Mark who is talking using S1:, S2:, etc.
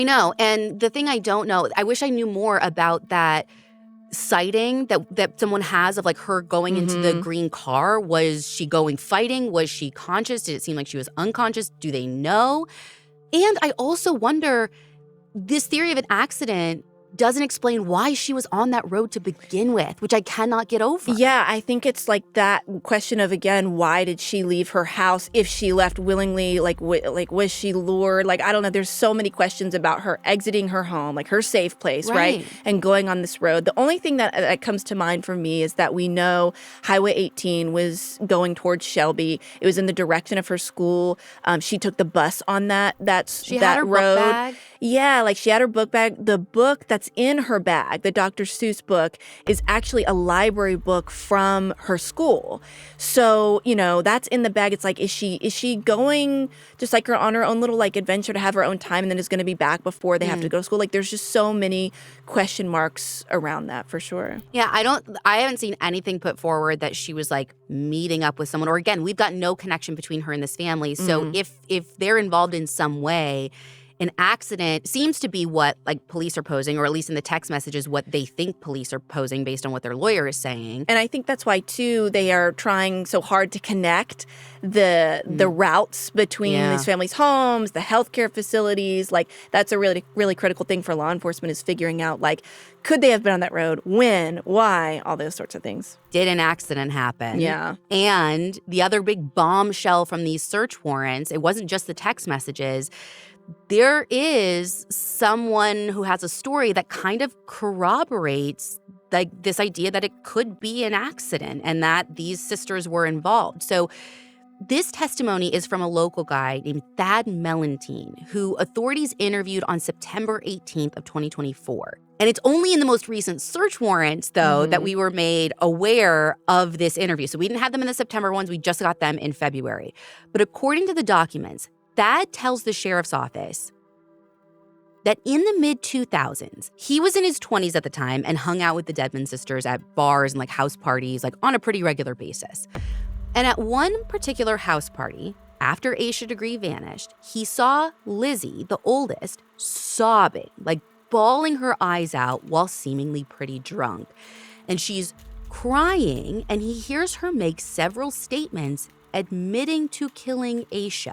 S1: I know, and the thing I don't know, I wish I knew more about that sighting that someone has of, like, her going into the
S2: Mhm.
S1: green car. Was she going fighting? Was she conscious? Did it seem like she was unconscious? Do they know? And I also wonder, this theory of an accident doesn't explain why she was on that road to begin with, which I cannot get over.
S2: Yeah, I think it's like that question of, again, why did she leave her house if she left willingly? Like, was she lured? Like, I don't know. There's so many questions about her exiting her home, like her safe place, right?
S1: Right.
S2: And going on this road. The only thing that comes to mind for me is that we know Highway 18 was going towards Shelby. It was in the direction of her school. She took the bus on that
S1: She had her
S2: road.
S1: book bag.
S2: Yeah, like she had her book bag. The book that's in her bag, the Dr. Seuss book, is actually a library book from her school. So, that's in the bag. It's like, is she going just like on her own little like adventure to have her own time and then is going to be back before they have to go to school? Like, there's just so many question marks around that for sure.
S1: Yeah, I haven't seen anything put forward that she was, like, meeting up with someone, or again, we've got no connection between her and this family. So if they're involved in some way, an accident seems to be what, like, police are posing, or at least in the text messages, what they think police are posing based on what their lawyer is saying.
S2: And I think that's why, too, they are trying so hard to connect the routes between these families' homes, the healthcare facilities. Like, that's a really, really critical thing for law enforcement, is figuring out, like, could they have been on that road? When? Why? All those sorts of things.
S1: Did an accident happen?
S2: Yeah.
S1: And the other big bombshell from these search warrants, it wasn't just the text messages. There is someone who has a story that kind of corroborates, like, this idea that it could be an accident and that these sisters were involved. So this testimony is from a local guy named Thad Mellentine, who authorities interviewed on September 18th of 2024. And it's only in the most recent search warrants, though, that we were made aware of this interview. So we didn't have them in the September ones. We just got them in February. But according to the documents, Thad tells the sheriff's office that in the mid-2000s, he was in his 20s at the time and hung out with the Dedman sisters at bars and, like, house parties, like, on a pretty regular basis. And at one particular house party, after Asha Degree vanished, he saw Lizzie, the oldest, sobbing, like bawling her eyes out while seemingly pretty drunk. And she's crying, and he hears her make several statements admitting to killing Asha.